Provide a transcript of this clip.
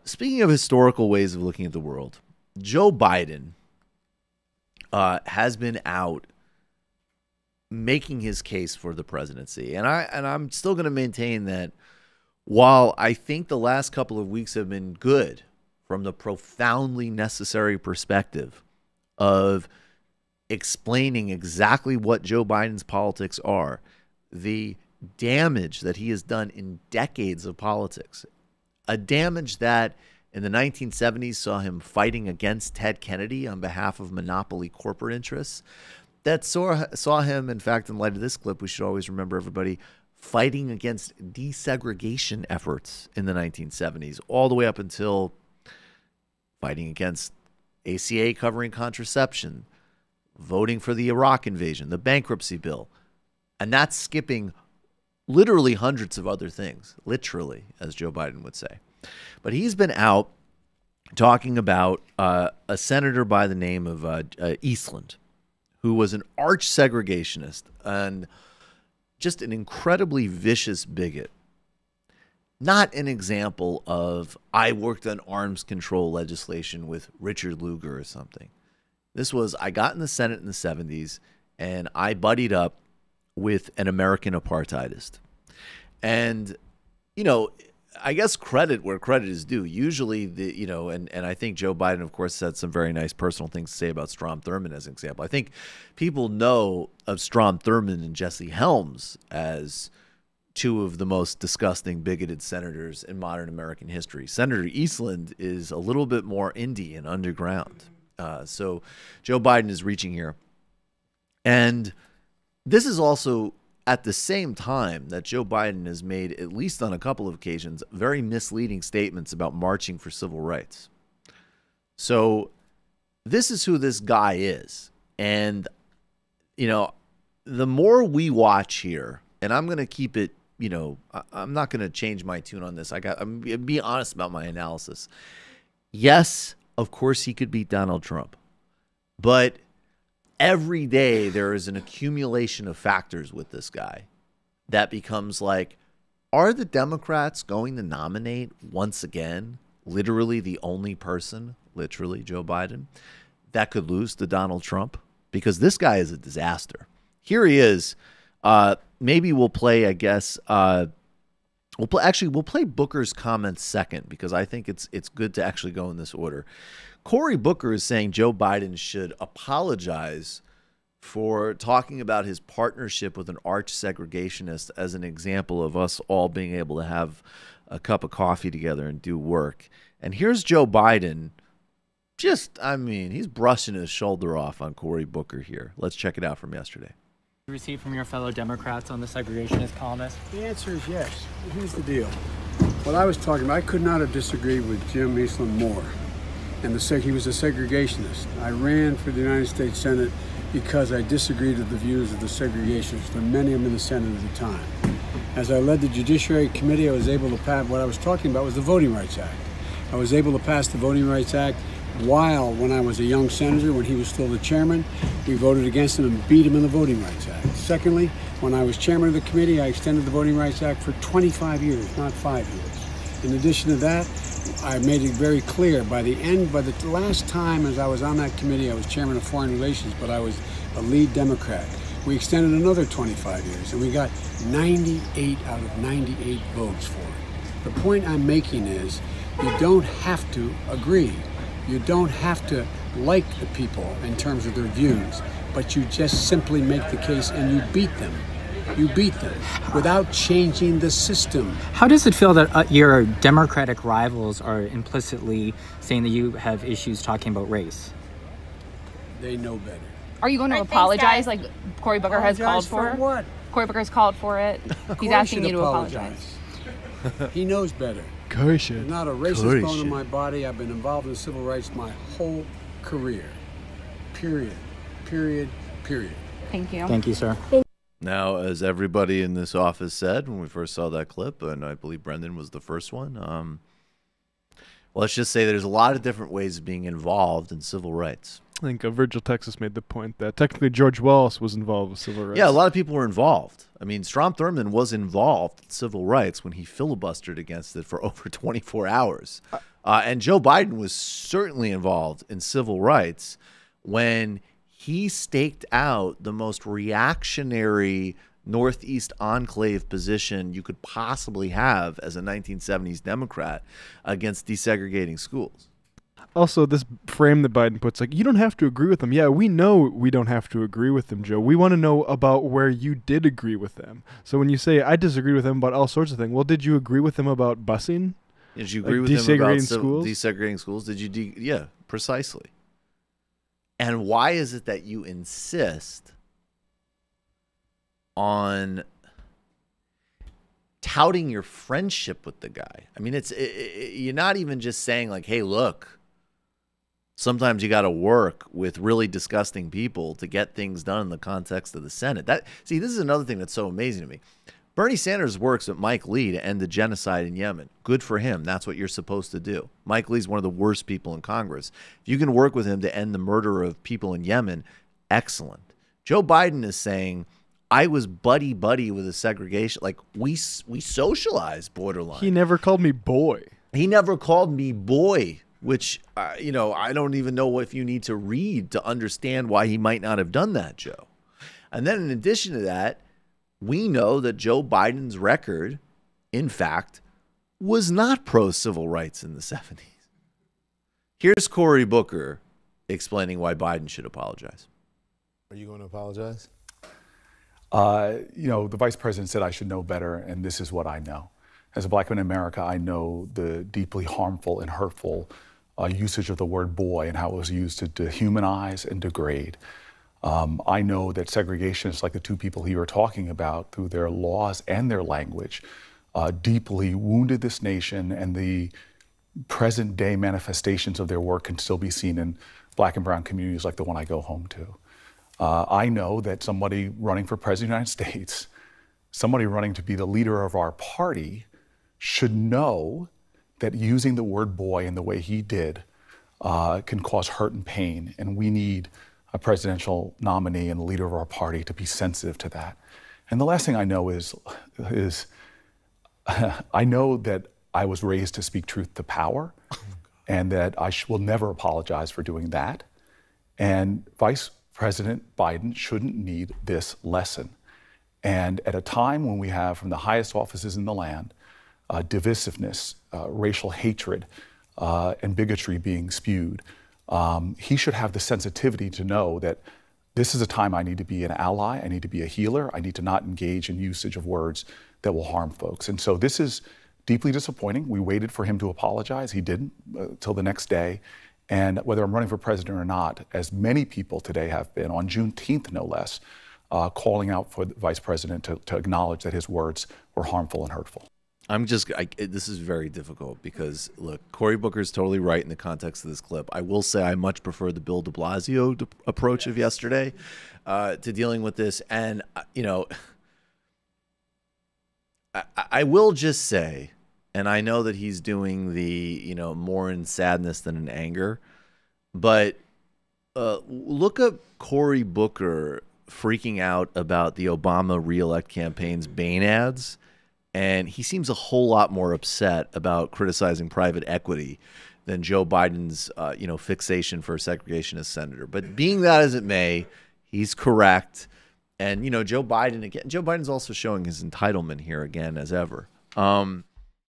Speaking of historical ways of looking at the world, Joe Biden has been out making his case for the presidency. And I'm still going to maintain that while I think the last couple of weeks have been good from the profoundly necessary perspective of explaining exactly what Joe Biden's politics are, the damage that he has done in decades of politics, a damage that in the 1970s saw him fighting against Ted Kennedy on behalf of monopoly corporate interests, that saw him, in fact, in light of this clip, we should always remember, everybody, fighting against desegregation efforts in the 1970s, all the way up until fighting against ACA covering contraception, voting for the Iraq invasion, the bankruptcy bill. And that's skipping literally hundreds of other things, literally, as Joe Biden would say. But he's been out talking about a senator by the name of Eastland, who was an arch segregationist and just an incredibly vicious bigot. Not an example of, I worked on arms control legislation with Richard Lugar or something. This was, I got in the Senate in the 70s and I buddied up with an American apartheidist. And, you know, I guess credit where credit is due. Usually, and I think Joe Biden, of course, had some very nice personal things to say about Strom Thurmond as an example. I think people know of Strom Thurmond and Jesse Helms as two of the most disgusting, bigoted senators in modern American history. Senator Eastland is a little bit more indie and underground. So Joe Biden is reaching here. And this is also at the same time that Joe Biden has made, at least on a couple of occasions, very misleading statements about marching for civil rights. So this is who this guy is. And, you know, the more we watch here, and I'm going to keep it, you know, I'm not going to change my tune on this. I'm being honest about my analysis. Yes, of course he could beat Donald Trump. But every day there is an accumulation of factors with this guy that becomes like, are the Democrats going to nominate once again, literally the only person, literally Joe Biden, that could lose to Donald Trump? Because this guy is a disaster. Here he is. Maybe we'll play, I guess, we'll play Booker's comments second, because I think it's good to actually go in this order. Cory Booker is saying Joe Biden should apologize for talking about his partnership with an arch segregationist as an example of us all being able to have a cup of coffee together and do work. And here's Joe Biden. He's brushing his shoulder off on Cory Booker here. Let's check it out from yesterday. Received from your fellow Democrats on the segregationist columnist? The answer is yes. Here's the deal. What I was talking about, I could not have disagreed with Jim Eastland more. And he was a segregationist. I ran for the United States Senate because I disagreed with the views of the segregationists, and many of them in the Senate at the time. As I led the Judiciary Committee, I was able to pass, what I was talking about was the Voting Rights Act. I was able to pass the Voting Rights Act when I was a young senator, when he was still the chairman. We voted against him and beat him in the Voting Rights Act. Secondly, when I was chairman of the committee, I extended the Voting Rights Act for 25 years, not 5 years. In addition to that, I made it very clear by the last time as I was on that committee, I was chairman of Foreign Relations, but I was a lead Democrat. We extended another 25 years, and we got 98 out of 98 votes for it. The point I'm making is you don't have to agree. You don't have to like the people in terms of their views, but you just simply make the case and you beat them. You beat them without changing the system. How does it feel that your Democratic rivals are implicitly saying that you have issues talking about race? They know better. Are you going to apologize like Cory Booker has called for? What? Cory Booker's called for it. He's asking you to apologize. He knows better. Cory should. There's not a racist bone in my body. I've been involved in civil rights my whole career. Period. Period. Period. Thank you. Thank you, sir. Now, as everybody in this office said when we first saw that clip, and I believe Brendan was the first one, well, let's just say there's a lot of different ways of being involved in civil rights. I think Virgil Texas made the point that technically George Wallace was involved with civil rights. Yeah, a lot of people were involved. I mean, Strom Thurmond was involved in civil rights when he filibustered against it for over 24 hours. And Joe Biden was certainly involved in civil rights when he staked out the most reactionary Northeast enclave position you could possibly have as a 1970s Democrat against desegregating schools. Also, this frame that Biden puts, like, you don't have to agree with them. Yeah, we know we don't have to agree with them, Joe. We want to know about where you did agree with them. So when you say, I disagree with them about all sorts of things, well, did you agree with them about busing? Did you agree with them about desegregating schools? Did you? Yeah, precisely. And why is it that you insist on touting your friendship with the guy? I mean, you're not even just saying like, hey, look, sometimes you got to work with really disgusting people to get things done in the context of the Senate. This is another thing that's so amazing to me. Bernie Sanders works with Mike Lee to end the genocide in Yemen. Good for him. That's what you're supposed to do. Mike Lee's one of the worst people in Congress. If you can work with him to end the murder of people in Yemen, excellent. Joe Biden is saying, I was buddy-buddy with a segregation. Like, we socialized borderline. He never called me boy. He never called me boy, which, I don't even know if you need to read to understand why he might not have done that, Joe. And then in addition to that, we know that Joe Biden's record, in fact, was not pro-civil rights in the 70s. Here's Cory Booker explaining why Biden should apologize. Are you going to apologize? The vice president said I should know better, and this is what I know. As a black man in America, I know the deeply harmful and hurtful usage of the word boy and how it was used to dehumanize and degrade. I know that segregationists, like the two people you were talking about, through their laws and their language, deeply wounded this nation, and the present day manifestations of their work can still be seen in black and brown communities like the one I go home to. I know that somebody running for president of the United States, somebody running to be the leader of our party, should know that using the word boy in the way he did can cause hurt and pain, and we need a presidential nominee and the leader of our party to be sensitive to that. And the last thing I know is I know that I was raised to speak truth to power, and that I will never apologize for doing that. And Vice President Biden shouldn't need this lesson. And at a time when we have, from the highest offices in the land, divisiveness, racial hatred, and bigotry being spewed, he should have the sensitivity to know that this is a time I need to be an ally, I need to be a healer, I need to not engage in usage of words that will harm folks. And so this is deeply disappointing. We waited for him to apologize. He didn't till the next day. And whether I'm running for president or not, as many people today have been, on Juneteenth no less, calling out for the vice president to acknowledge that his words were harmful and hurtful. This is very difficult because, look, Cory Booker's totally right in the context of this clip. I will say I much prefer the Bill de Blasio approach of yesterday to dealing with this. And, I will just say, and I know that he's doing the, more in sadness than in anger, but look up Cory Booker freaking out about the Obama reelect campaign's Bain ads. And he seems a whole lot more upset about criticizing private equity than Joe Biden's, fixation for a segregationist senator. But being that as it may, he's correct. And, Joe Biden's also showing his entitlement here again as ever.